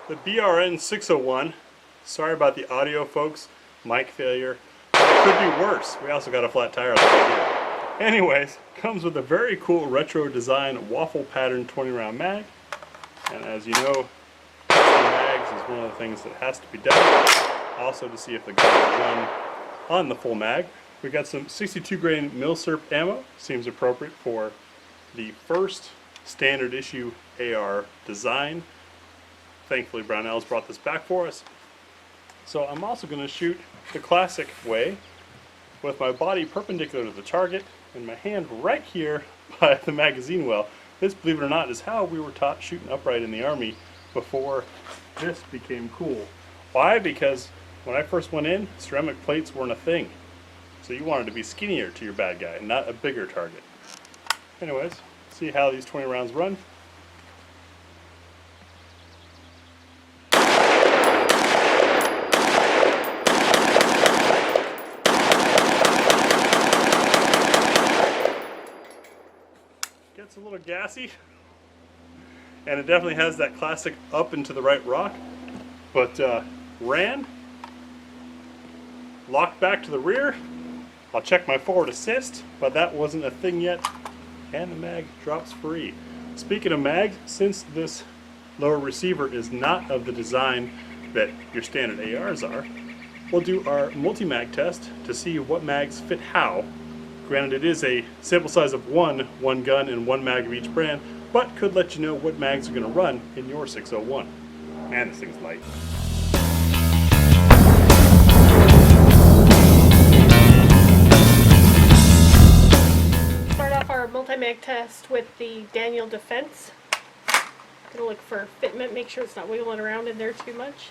The BRN 601. Sorry about the audio, folks. Mic failure. It could be worse. We also got a flat tire right here. Anyways, comes with a very cool retro design waffle pattern 20 round mag. And as you know, mags is one of the things that has to be done. Also to see if the gun will run on the full mag. We got some 62 grain milsurp ammo. Seems appropriate for the first standard issue AR design. Thankfully Brownell's brought this back for us. So I'm also going to shoot the classic way with my body perpendicular to the target and my hand right here by the magazine well. This, believe it or not, is how we were taught shooting upright in the Army before this became cool. Why? Because when I first went in, ceramic plates weren't a thing. So you wanted to be skinnier to your bad guy, not a bigger target. Anyways, see how these 20 rounds run. Gets a little gassy, and it definitely has that classic up and to the right rock, but ran, locked back to the rear. I'll check my forward assist, but that wasn't a thing yet, and the mag drops free. Speaking of mags, since this lower receiver is not of the design that your standard ARs are, we'll do our multi-mag test to see what mags fit how. Granted, it is a sample size of one gun and one mag of each brand, but could let you know what mags are going to run in your 601. Man, this thing's light. Start off our multi-mag test with the Daniel Defense. Gonna look for fitment, make sure it's not wiggling around in there too much.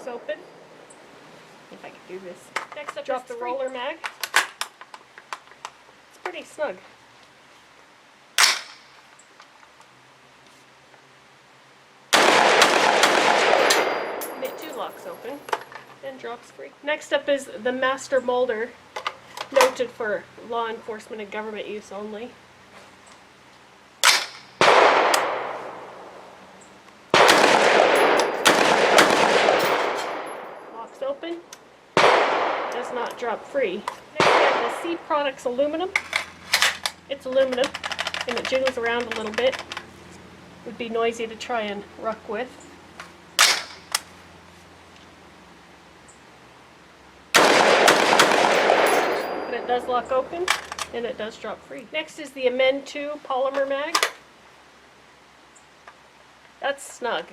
Open. If I can do this. Next up, drop the roller mag. It's pretty snug. And it too locks open and drops free. Next up is the Master Molder, noted for law enforcement and government use only. Open, does not drop free. Next we have the C Products aluminum. It's aluminum and it jiggles around a little bit. Would be noisy to try and ruck with. But it does lock open and it does drop free. Next is the Amend 2 polymer mag. That's snug.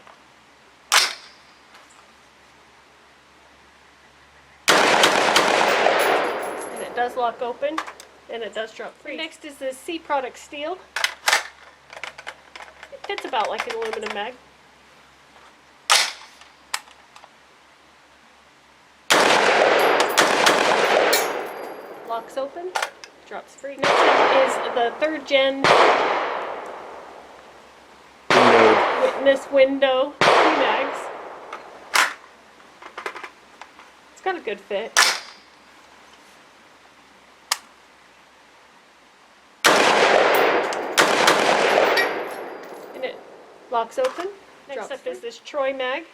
Does lock open and it does drop free. Next is the C Product Steel. It fits about like an aluminum mag. Locks open, drops free. Next up is the 3rd gen Witness Window 2 mags. It's got a good fit. Locks open. Next up is this Troy mag.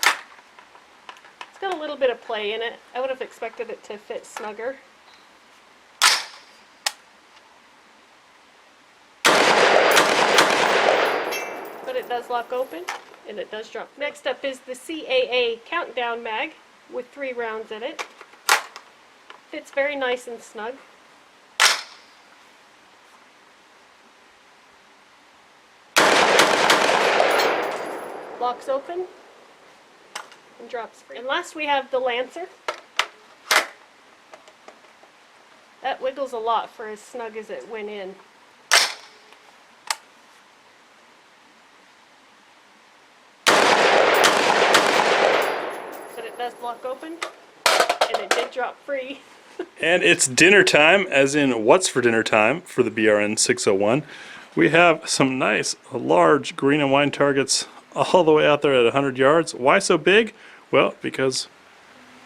It's got a little bit of play in it. I would have expected it to fit snugger. But it does lock open and it does drop. Next up is the CAA Countdown mag with 3 rounds in it. Fits very nice and snug. Locks open and drops free. And last we have the Lancer. That wiggles a lot for as snug as it went in. But it does lock open and it did drop free. And it's dinner time, as in what's for dinner time for the BRN 601. We have some nice large green and wine targets all the way out there at 100 yards. Why so big? Well, because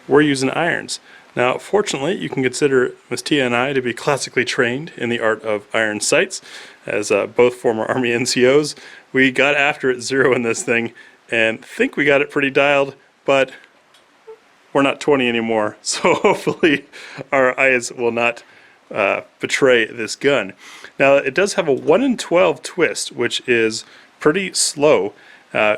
we're using irons. Now, fortunately, you can consider Miss Tia and I to be classically trained in the art of iron sights, as both former Army NCOs. We got after it zeroing this thing and think we got it pretty dialed, but we're not 20 anymore, so hopefully our eyes will not betray this gun. Now, it does have a 1 in 12 twist, which is pretty slow.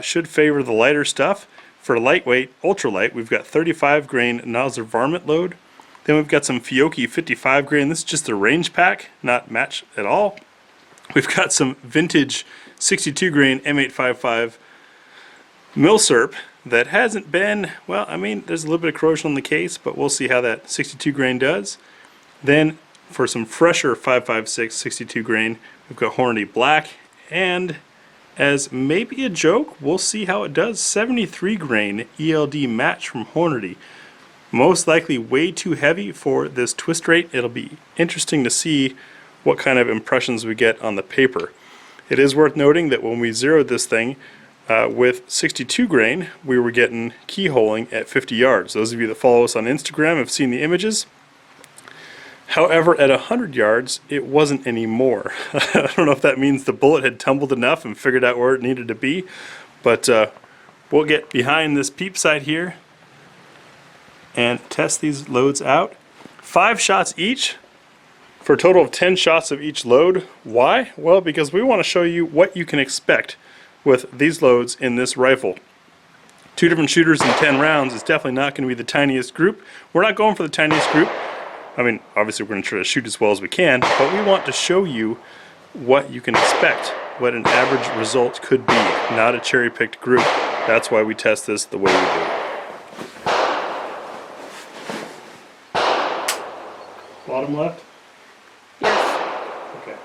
Should favor the lighter stuff. For lightweight, ultralight, we've got 35 grain nozzle varmint load. Then we've got some Fiocchi 55 grain. This is just the range pack, not match at all. We've got some vintage 62 grain M855 milsurp that hasn't been, well, I mean, there's a little bit of corrosion on the case, but we'll see how that 62 grain does. Then for some fresher 5.56 62 grain, we've got Hornady Black, and as maybe a joke, we'll see how it does 73 grain ELD match from Hornady. Most likely way too heavy for this twist rate. It'll be interesting to see what kind of impressions we get on the paper. It is worth noting that when we zeroed this thing with 62 grain, we were getting keyholing at 50 yards. Those of you that follow us on Instagram have seen the images. However, at 100 yards, it wasn't anymore. I don't know if that means the bullet had tumbled enough and figured out where it needed to be, but we'll get behind this peep sight here and test these loads out. 5 shots each for a total of 10 shots of each load. Why? Well, because we want to show you what you can expect with these loads in this rifle. 2 different shooters and 10 rounds is definitely not going to be the tiniest group. We're not going for the tiniest group. I mean, obviously we're going to try to shoot as well as we can, but we want to show you what you can expect, what an average result could be, not a cherry-picked group. That's why we test this the way we do. Bottom left? Yes. Okay.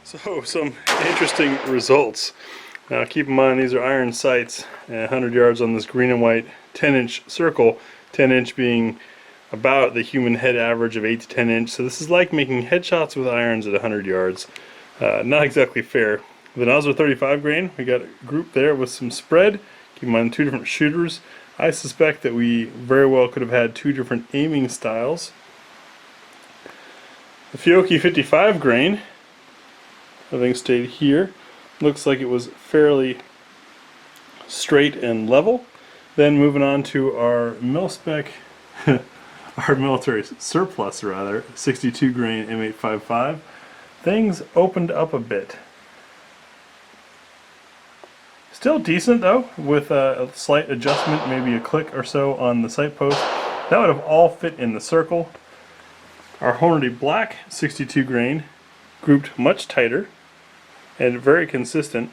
So, some interesting results. Now keep in mind these are iron sights, 100 yards on this green and white 10-inch circle, 10-inch being about the human head average of 8 to 10 inch. So this is like making headshots with irons at 100 yards. Not exactly fair. The nozzle 35 grain, we got a group there with some spread. Keep in mind 2 different shooters. I suspect that we very well could have had 2 different aiming styles. The Fiocchi 55 grain, everything stayed here. Looks like it was fairly straight and level. Then moving on to our mil-spec, our military surplus rather, 62 grain M855. Things opened up a bit. Still decent though, with a slight adjustment, maybe a click or so on the sight post. That would have all fit in the circle. Our Hornady Black 62 grain grouped much tighter and very consistent,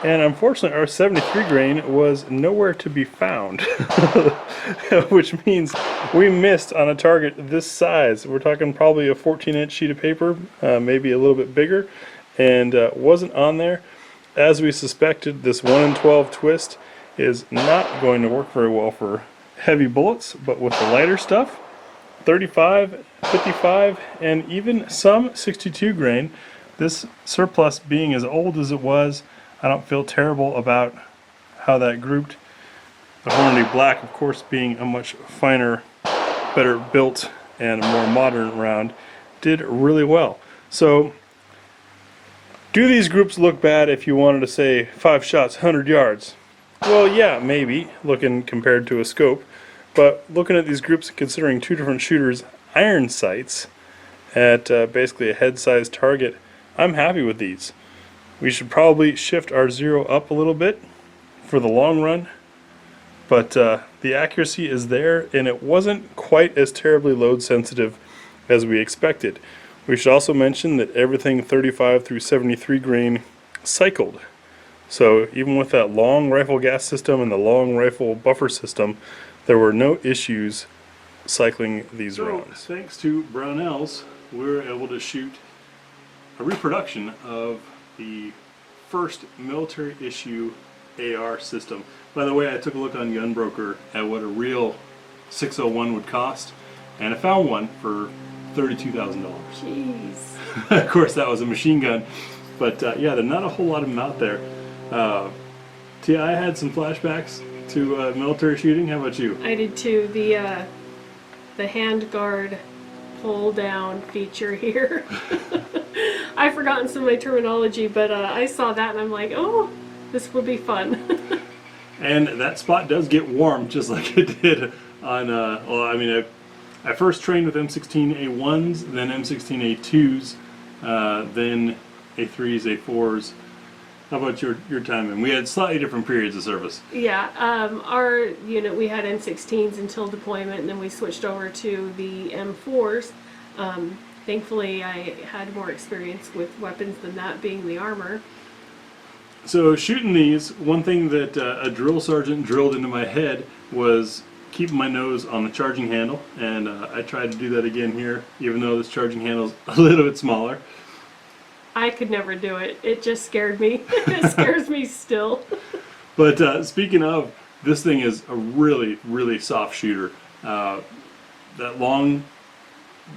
and unfortunately our 73 grain was nowhere to be found. Which means we missed on a target this size. We're talking probably a 14-inch sheet of paper, maybe a little bit bigger, and wasn't on there. As we suspected, this 1 in 12 twist is not going to work very well for heavy bullets, but with the lighter stuff, 35, 55, and even some 62 grain. This surplus being as old as it was, I don't feel terrible about how that grouped. The Hornady Black, of course, being a much finer, better built, and more modern round, did really well. So, do these groups look bad if you wanted to say 5 shots, 100 yards? Well, yeah, maybe, looking compared to a scope. But looking at these groups and considering two different shooters' iron sights at basically a head-sized target, I'm happy with these. We should probably shift our zero up a little bit for the long run. But the accuracy is there, and it wasn't quite as terribly load sensitive as we expected. We should also mention that everything 35 through 73 grain cycled. So even with that long rifle gas system and the long rifle buffer system, there were no issues cycling these rounds. Thanks to Brownell's, we were able to shoot a reproduction of the first military issue AR system. By the way, I took a look on Gunbroker at what a real 601 would cost, and I found one for $32,000. Jeez. Of course, that was a machine gun, but yeah, there's not a whole lot of them out there. Tia, I had some flashbacks to military shooting. How about you? I did too. The handguard pull down feature here. I've forgotten some of my terminology, but I saw that and I'm like, oh, this would be fun. And that spot does get warm, just like it did on, well, I mean, I first trained with M16A1s, then M16A2s, then A3s, A4s. How about your time? And we had slightly different periods of service. Yeah, our unit, we had M16s until deployment, and then we switched over to the M4s. Thankfully, I had more experience with weapons than that, being the armor. So shooting these, one thing that a drill sergeant drilled into my head was keeping my nose on the charging handle, and I tried to do that again here, even though this charging handle is a little bit smaller. I could never do it. It just scared me. It scares me still. But speaking of, this thing is a really, really soft shooter. That long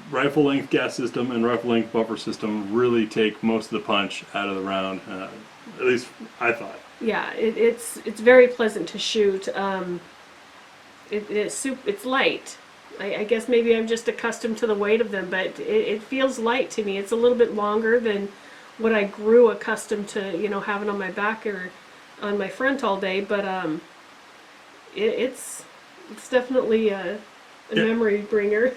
rifle length gas system and rifle length buffer system really take most of the punch out of the round. At least I thought. Yeah, it's very pleasant to shoot. It's light. I guess maybe I'm just accustomed to the weight of them, but it feels light to me. It's a little bit longer than what I grew accustomed to, you know, having on my back or on my front all day. But it's definitely a memory bringer.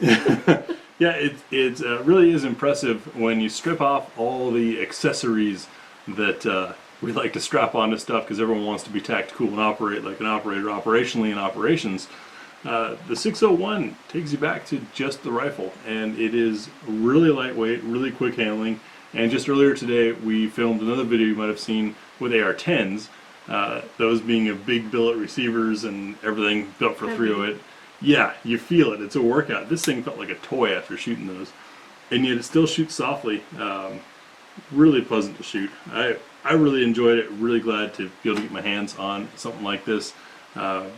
Yeah, it really is impressive when you strip off all the accessories that we like to strap onto stuff, because everyone wants to be tactical and operate like an operator operationally in operations. The 601 takes you back to just the rifle, and it is really lightweight, really quick handling. And just earlier today we filmed another video you might have seen with AR-10s, those being a big billet receivers and everything built for 308. Yeah, you feel it. It's a workout. This thing felt like a toy after shooting those, and yet it still shoots softly. Really pleasant to shoot. I really enjoyed it. Really glad to be able to get my hands on something like this. And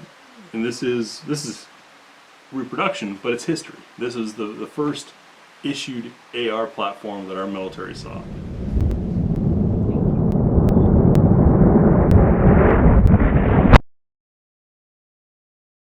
this is reproduction, but it's history. This is the first issued AR platform that our military saw.